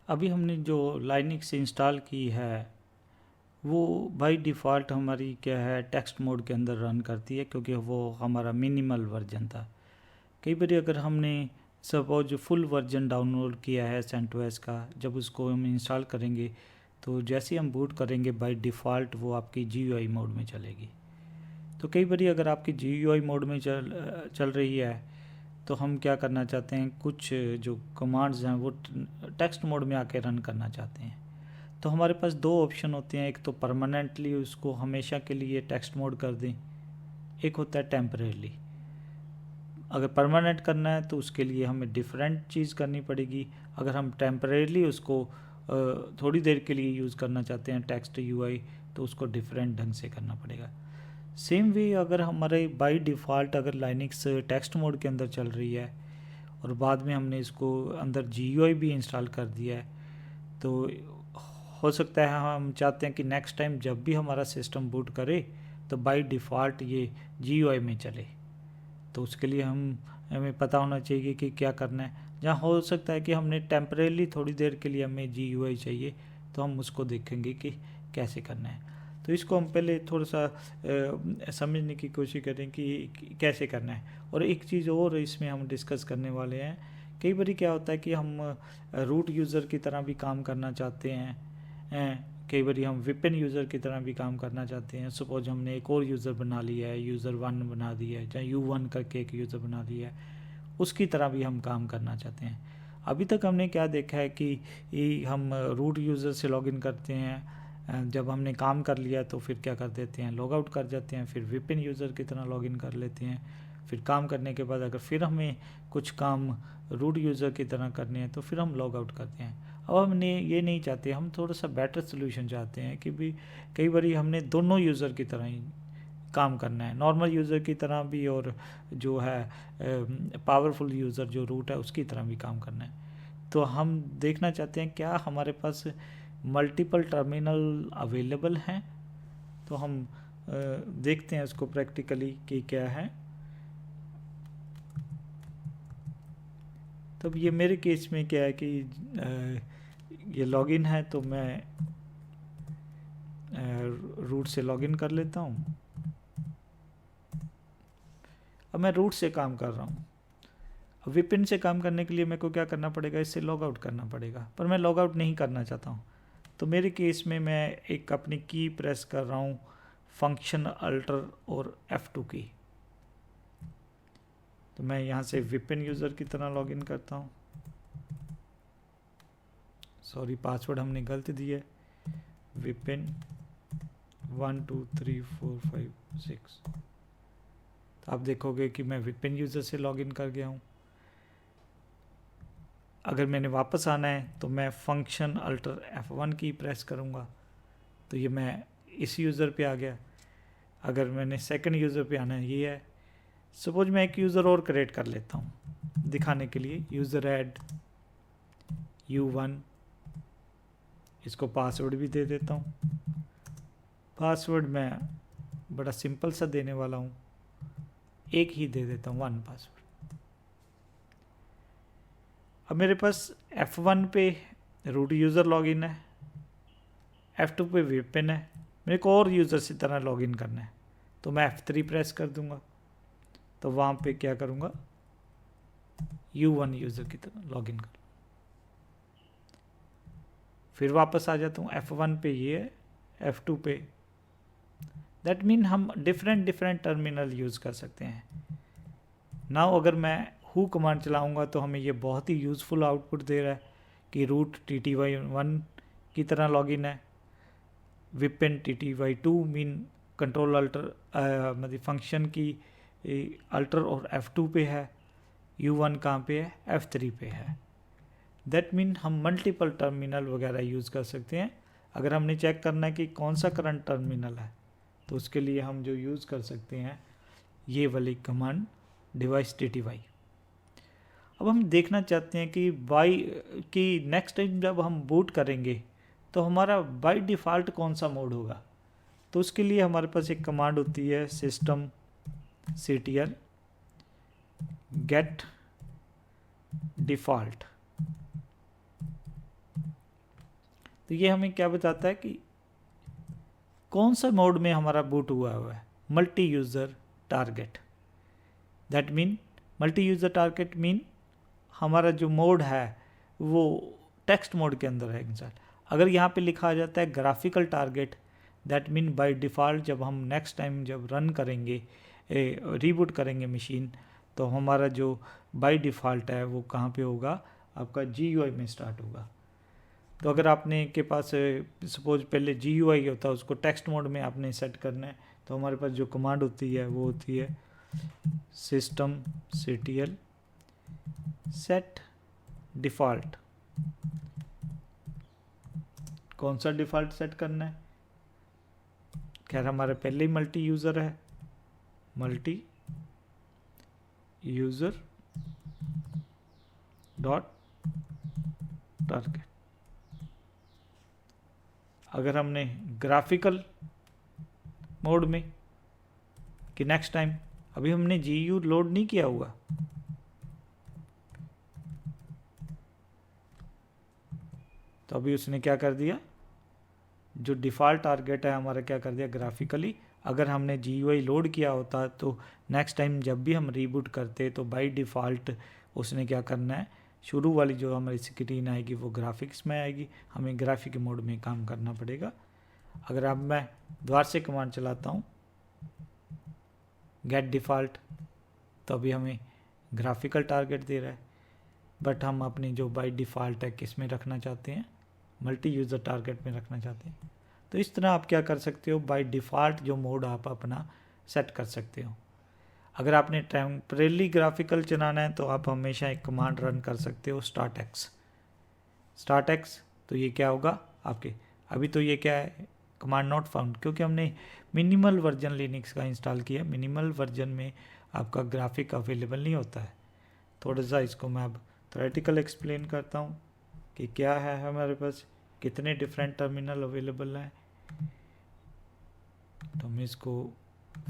अभी हमने जो लाइनक्स इंस्टॉल की है वो बाय डिफ़ॉल्ट हमारी क्या है टेक्स्ट मोड के अंदर रन करती है, क्योंकि वो हमारा मिनिमल वर्जन था। कई बार अगर हमने सपोज फुल वर्जन डाउनलोड किया है सेंटोस का, जब उसको हम इंस्टॉल करेंगे तो जैसे ही हम बूट करेंगे बाय डिफ़ॉल्ट वो आपकी GUI मोड में चलेगी। तो कई बार अगर आपकी GUI मोड में चल रही है तो हम क्या करना चाहते हैं, कुछ जो कमांड्स हैं वो टेक्स्ट मोड में आके रन करना चाहते हैं। तो हमारे पास दो ऑप्शन होते हैं, एक तो परमानेंटली उसको हमेशा के लिए टेक्स्ट मोड कर दें, एक होता है टेम्परेरी। अगर परमानेंट करना है तो उसके लिए हमें डिफरेंट चीज़ करनी पड़ेगी। अगर हम टेम्परेरी उसको थोड़ी देर के लिए यूज़ करना चाहते हैं टेक्स्ट UI, तो उसको डिफरेंट ढंग से करना पड़ेगा। सेम वे अगर हमारे बाय डिफ़ॉल्ट अगर लाइनक्स टेक्स्ट मोड के अंदर चल रही है और बाद में हमने इसको अंदर GUI भी इंस्टॉल कर दिया है, तो हो सकता है हम चाहते हैं कि नेक्स्ट टाइम जब भी हमारा सिस्टम बूट करे तो बाय डिफ़ॉल्ट ये GUI में चले। तो उसके लिए हमें पता होना चाहिए कि क्या करना है। जहाँ हो सकता है कि हमने टेम्परेली थोड़ी देर के लिए हमें GUI चाहिए, तो हम उसको देखेंगे कि कैसे करना है। तो इसको हम पहले थोड़ा सा समझने की कोशिश करें कि कैसे करना है। और एक चीज़ और इसमें हम डिस्कस करने वाले हैं, कई बार क्या होता है कि हम रूट यूज़र की तरह भी काम करना चाहते हैं, कई बार हम विपिन यूज़र की तरह भी काम करना चाहते हैं। सपोज हमने एक और यूज़र बना लिया है, यूज़र 1 बना दिया है, चाहे U1 करके एक यूज़र बना दिया है, उसकी तरह भी हम काम करना चाहते हैं। अभी तक हमने क्या देखा है कि हम रूट यूज़र से लॉगिन करते हैं, जब हमने काम कर लिया तो फिर क्या कर देते हैं, लॉग आउट कर जाते हैं, फिर विपिन यूज़र की तरह लॉगिन कर लेते हैं। फिर काम करने के बाद अगर फिर हमें कुछ काम रूट यूज़र की तरह करने हैं तो फिर हम लॉग आउट करते हैं। अब हमने ये नहीं चाहते, हम थोड़ा सा बेटर सोल्यूशन चाहते हैं कि भी कई बार हमने दोनों यूज़र की तरह ही काम करना है, नॉर्मल यूज़र की तरह भी और जो है पावरफुल यूज़र जो रूट है उसकी तरह भी काम करना है। तो हम देखना चाहते हैं क्या हमारे पास मल्टीपल टर्मिनल अवेलेबल हैं। तो हम देखते हैं उसको प्रैक्टिकली कि क्या है। तब ये मेरे केस में क्या है कि ये लॉगिन है, तो मैं रूट से लॉगिन कर लेता हूँ। अब मैं रूट से काम कर रहा हूँ। विपिन से काम करने के लिए मेरे को क्या करना पड़ेगा, इससे लॉग आउट करना पड़ेगा, पर मैं लॉग आउट नहीं करना चाहता हूँ। तो मेरे केस में मैं एक अपनी की प्रेस कर रहा हूँ, फंक्शन अल्टर और F2 की। तो मैं यहाँ से विपिन यूज़र की तरह लॉगिन करता हूँ। सॉरी, पासवर्ड हमने गलत दिया है, विपिन 1 2 3 4 5 6। तो आप देखोगे कि मैं विपिन यूज़र से लॉगिन कर गया हूँ। अगर मैंने वापस आना है तो मैं फंक्शन अल्टर F1 की प्रेस करूँगा, तो ये मैं इस यूज़र पे आ गया। अगर मैंने सेकंड यूज़र पे आना है, ये है। सपोज मैं एक यूज़र और क्रिएट कर लेता हूँ दिखाने के लिए, यूज़र ऐड U1, इसको पासवर्ड भी दे देता हूँ। पासवर्ड मैं बड़ा सिंपल सा देने वाला हूँ, एक ही दे देता हूँ, 1 पासवर्ड। अब मेरे पास F1 पे रूट यूज़र लॉगिन है, F2 पे विपिन है, मेरे को और यूज़र से तरह लॉगिन करना है, तो मैं F3 प्रेस कर दूंगा। तो वहाँ पे क्या करूँगा, U1 यूज़र की तरह लॉगिन कर, फिर वापस आ जाता हूँ। F1 पे ये है, F2 पे, दैट मीन हम डिफरेंट टर्मिनल यूज़ कर सकते हैं। नाउ अगर मैं हु कमांड चलाऊँगा तो हमें ये बहुत ही यूज़फुल आउटपुट दे रहा है कि रूट TTY1 की तरह लॉगिन है, Vipin TTY2 mean control alter मतलब फंक्शन की अल्टर और F2 पे है, U1 कहाँ पे है, F3 पे है। दैट मीन हम मल्टीपल टर्मिनल वगैरह यूज़ कर सकते हैं। अगर हमने चेक करना है कि कौन सा करंट टर्मिनल है, तो उसके लिए हम जो यूज़ कर सकते हैं ये वाली कमांड डिवाइस TTY। अब हम देखना चाहते हैं कि नेक्स्ट टाइम जब हम बूट करेंगे तो हमारा बाय डिफ़ॉल्ट कौन सा मोड होगा। तो उसके लिए हमारे पास एक कमांड होती है system ctl get default। तो ये हमें क्या बताता है कि कौन सा मोड में हमारा बूट हुआ है, multi user target. That mean multi user target mean हमारा जो मोड है वो टेक्स्ट मोड के अंदर है इंस्टॉल। अगर यहाँ पे लिखा आ जाता है graphical target, that mean by default जब हम नेक्स्ट टाइम जब रन करेंगे, रीबूट करेंगे मशीन, तो हमारा जो बाय डिफ़ॉल्ट है वो कहाँ पे होगा, आपका GUI में स्टार्ट होगा। तो अगर आपने के पास सपोज पहले GUI होता है, उसको टेक्स्ट मोड में आपने सेट करना है, तो हमारे पास जो कमांड होती है वो होती है systemctl सेट डिफ़ॉल्ट। कौन सा डिफ़ॉल्ट सेट करना है, खैर हमारे पहले ही मल्टी यूज़र है, मल्टी यूज़र डॉट टारगेट। अगर हमने ग्राफिकल मोड में कि नेक्स्ट टाइम, अभी हमने GU लोड नहीं किया हुआ, तो अभी उसने क्या कर दिया, जो डिफ़ॉल्ट टारगेट है हमारा क्या कर दिया ग्राफिकली। अगर हमने GUI लोड किया होता तो नेक्स्ट टाइम जब भी हम रीबूट करते तो बाय डिफ़ॉल्ट उसने क्या करना है, शुरू वाली जो हमारी स्क्रीन आएगी वो ग्राफिक्स में आएगी, हमें ग्राफिक मोड में काम करना पड़ेगा। अगर अब मैं दोबारा से कमांड चलाता हूँ गेट डिफ़ॉल्ट, तो अभी हमें ग्राफिकल टारगेट दे रहा है, बट हम अपनी जो बाय डिफ़ॉल्ट है किस में रखना चाहते हैं, मल्टी यूज़र टारगेट में रखना चाहते हैं। तो इस तरह आप क्या कर सकते हो, बाय डिफ़ॉल्ट जो मोड आप अपना सेट कर सकते हो। अगर आपने टेम्परेरी ग्राफिकल चलाना है तो आप हमेशा एक कमांड रन कर सकते हो स्टार्ट एक्स। तो ये क्या होगा आपके, अभी तो ये क्या है, कमांड नॉट फाउंड, क्योंकि हमने मिनिमल वर्जन लिनक्स का इंस्टॉल किया। मिनिमल वर्जन में आपका ग्राफिक अवेलेबल नहीं होता है। थोड़ा सा इसको मैं अब थ्योरेटिकल एक्सप्लेन करता हूँ कि क्या है हमारे पास, कितने डिफरेंट टर्मिनल अवेलेबल हैं। तो हम इसको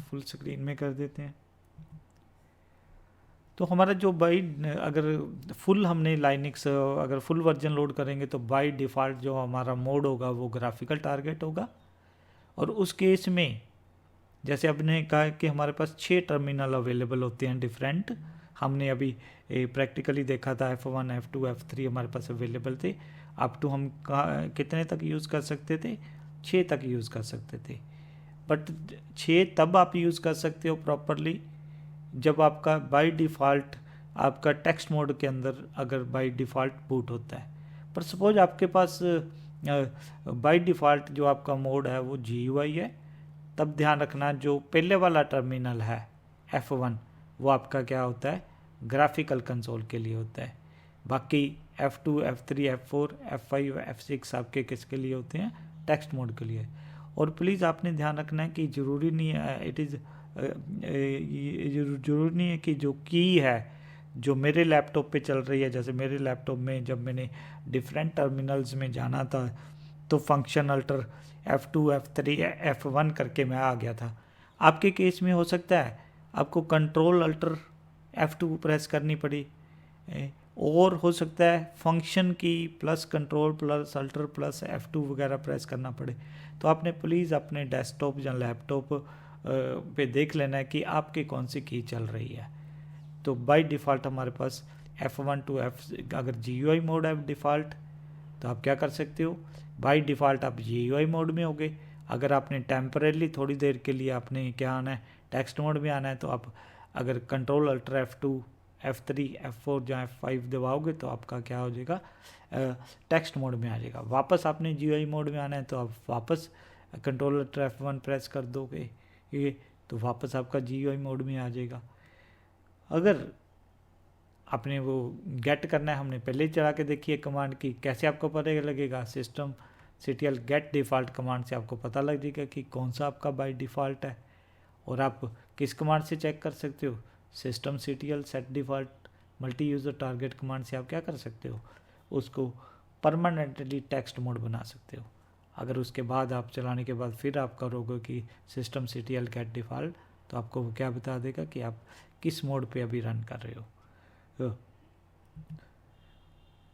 फुल स्क्रीन में कर देते हैं। तो हमारा जो बाई, अगर फुल हमने लाइनक्स अगर फुल वर्जन लोड करेंगे तो बाय डिफ़ॉल्ट जो हमारा मोड होगा वो ग्राफिकल टारगेट होगा। और उस केस में जैसे आपने कहा कि हमारे पास 6 टर्मिनल अवेलेबल होते हैं डिफरेंट, हमने अभी प्रैक्टिकली देखा था F1 F2 F3 हमारे पास अवेलेबल थे। अप टू हम कितने तक यूज़ कर सकते थे, 6 तक यूज़ कर सकते थे। बट 6 तब आप यूज़ कर सकते हो प्रॉपरली जब आपका बाय डिफ़ॉल्ट आपका टेक्स्ट मोड के अंदर अगर बाय डिफ़ॉल्ट बूट होता है। पर सपोज आपके पास बाय डिफ़ॉल्ट जो आपका मोड है वो GUI है, तब ध्यान रखना जो पहले वाला टर्मिनल है F1 वो आपका क्या होता है, ग्राफिकल कंसोल के लिए होता है। बाकी F2 F3 F4 F5 F6 आपके किसके लिए होते हैं, टेक्स्ट मोड के लिए। और प्लीज़ आपने ध्यान रखना है कि ज़रूरी नहीं है, इट इज़ ज़रूरी नहीं है कि जो की है जो मेरे लैपटॉप पे चल रही है, जैसे मेरे लैपटॉप में जब मैंने डिफरेंट टर्मिनल्स में जाना था तो function alter F2 F3 F1 करके मैं आ गया था। आपके केस में हो सकता है आपको कंट्रोल अल्टर F2 प्रेस करनी पड़ी, और हो सकता है फंक्शन की plus control plus alter plus F2 वगैरह प्रेस करना पड़े। तो आपने प्लीज़ अपने डेस्कटॉप या लैपटॉप पे देख लेना है कि आपकी कौन सी की चल रही है। तो बाय डिफ़ॉल्ट हमारे पास F1 टू F, अगर GUI मोड है डिफ़ॉल्ट तो आप क्या कर सकते हो, बाय डिफ़ॉल्ट आप GUI मोड में होगे। अगर आपने टेम्परेली थोड़ी देर के लिए आपने क्या आना है, टेक्स्ट मोड में आना है, तो आप अगर control alter F2 F3 F4 या F5 दबाओगे तो आपका क्या हो जाएगा, टेक्स्ट मोड में आ जाएगा। वापस आपने GUI मोड में आना है तो आप वापस कंट्रोल अल्टर F1 प्रेस कर दोगे ये, तो वापस आपका GUI मोड में आ जाएगा। अगर आपने वो गेट करना है, हमने पहले ही चला के देखी है कमांड की, कैसे आपको पता लगेगा, systemctl गेट डिफ़ॉल्ट कमांड से आपको पता लग जाएगा कि कौन सा आपका बाय डिफ़ॉल्ट है। और आप किस कमांड से चेक कर सकते हो, systemctl set default multi user target command से आप क्या कर सकते हो, उसको परमानेंटली टेक्स्ट मोड बना सकते हो। अगर उसके बाद आप चलाने के बाद फिर आप करोगे कि systemctl गेट डिफ़ॉल्ट, तो आपको क्या बता देगा कि आप किस मोड पे अभी रन कर रहे हो।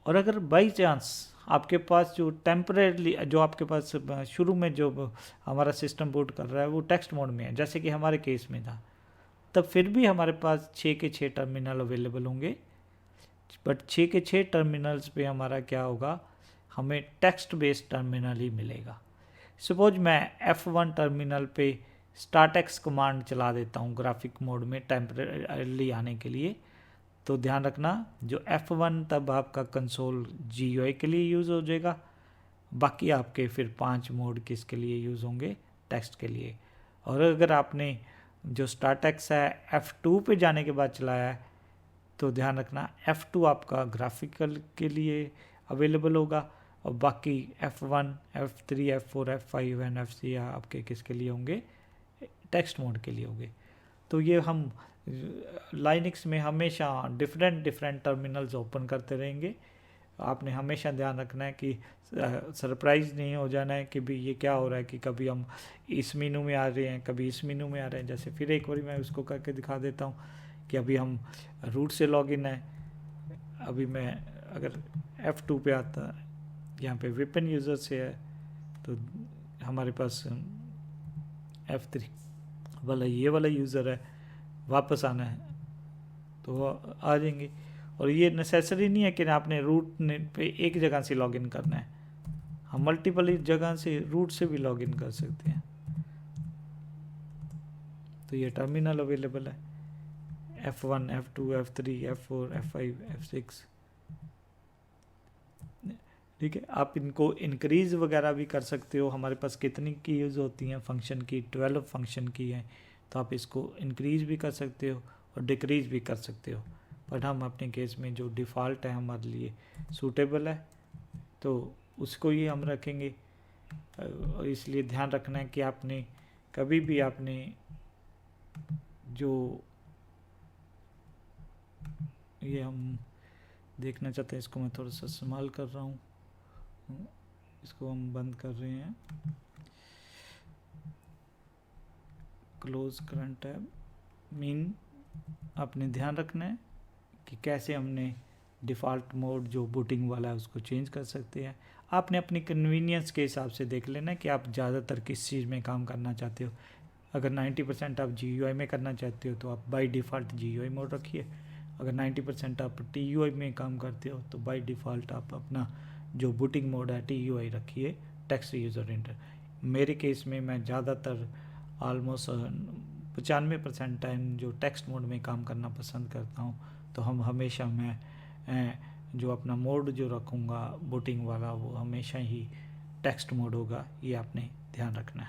और अगर बाई चांस आपके पास जो टेम्परेरली जो आपके पास शुरू में जो हमारा सिस्टम बूट कर रहा है वो टेक्स्ट मोड में है, जैसे कि हमारे केस में था, तब फिर भी हमारे पास 6 के 6 टर्मिनल अवेलेबल होंगे। बट 6 के 6 टर्मिनल्स पे हमारा क्या होगा, हमें टेक्स्ट बेस्ड टर्मिनल ही मिलेगा। सपोज मैं F1 टर्मिनल पे स्टार्ट एक्स कमांड चला देता हूँ ग्राफिक मोड में टेम्परेरली आने के लिए, तो ध्यान रखना जो F1 तब आपका कंसोल GUI के लिए यूज़ हो जाएगा, बाकी आपके फिर 5 मोड किसके लिए यूज़ होंगे, टेक्स्ट के लिए। और अगर आपने जो स्टार्ट एक्स है F2 पे जाने के बाद चलाया है, तो ध्यान रखना F2 आपका ग्राफिकल के लिए अवेलेबल होगा और बाकी F1, F3, F4, F5 and F6 आपके किसके लिए होंगे, टेक्स्ट मोड के लिए होंगे। तो ये हम लाइनक्स में हमेशा डिफरेंट टर्मिनल्स ओपन करते रहेंगे। आपने हमेशा ध्यान रखना है कि सरप्राइज़ नहीं हो जाना है कि भी ये क्या हो रहा है, कि कभी हम इस मेनू में आ रहे हैं, कभी इस मेनू में आ रहे हैं। जैसे फिर एक बार मैं उसको करके दिखा देता हूँ कि अभी हम रूट से लॉगिन है। अभी मैं अगर F2 पे आता, यहाँ पे वेपन यूज़र से है, तो हमारे पास F3 वाला ये वाला यूज़र है, वापस आना है तो आ जाएंगे। और ये नेसेसरी नहीं है कि आपने रूट पे एक जगह से लॉगिन करना है, हम मल्टीपल जगह से रूट से भी लॉगिन कर सकते हैं। तो ये टर्मिनल अवेलेबल है F1, F2, F3, F4, F5, F6, ठीक है। आप इनको इंक्रीज़ वगैरह भी कर सकते हो। हमारे पास कितनी की यूज़ होती हैं फंक्शन की, 12 फंक्शन की हैं, तो आप इसको इंक्रीज़ भी कर सकते हो और डिक्रीज़ भी कर सकते हो। बट हम अपने केस में जो डिफ़ॉल्ट है हमारे लिए सूटेबल है, तो उसको ही हम रखेंगे। और इसलिए ध्यान रखना है कि आपने कभी भी आपने जो ये हम देखना चाहते हैं, इसको मैं थोड़ा सा इस्तेमाल कर रहा हूँ, इसको हम बंद कर रहे हैं, क्लोज करंट टैब। मीन आपने ध्यान रखना है कि कैसे हमने डिफ़ॉल्ट मोड जो बूटिंग वाला है उसको चेंज कर सकते हैं। आपने अपनी कन्वीनियंस के हिसाब से देख लेना कि आप ज़्यादातर किस चीज़ में काम करना चाहते हो। अगर 90% आप GUI में करना चाहते हो तो आप बाय डिफ़ॉल्ट GUI मोड रखिए। अगर 90% आप TUI में काम करते हो तो बाय डिफ़ॉल्ट आप अपना जो बूटिंग मोड है TUI रखिए, टेक्स्ट यूज़र इंटर। मेरे केस में मैं ज़्यादातर ऑलमोस्ट 95% टाइम जो टेक्स्ट मोड में काम करना पसंद करता हूँ। तो हम हमेशा मैं जो अपना मोड जो रखूँगा बूटिंग वाला वो हमेशा ही टेक्स्ट मोड होगा, ये आपने ध्यान रखना है।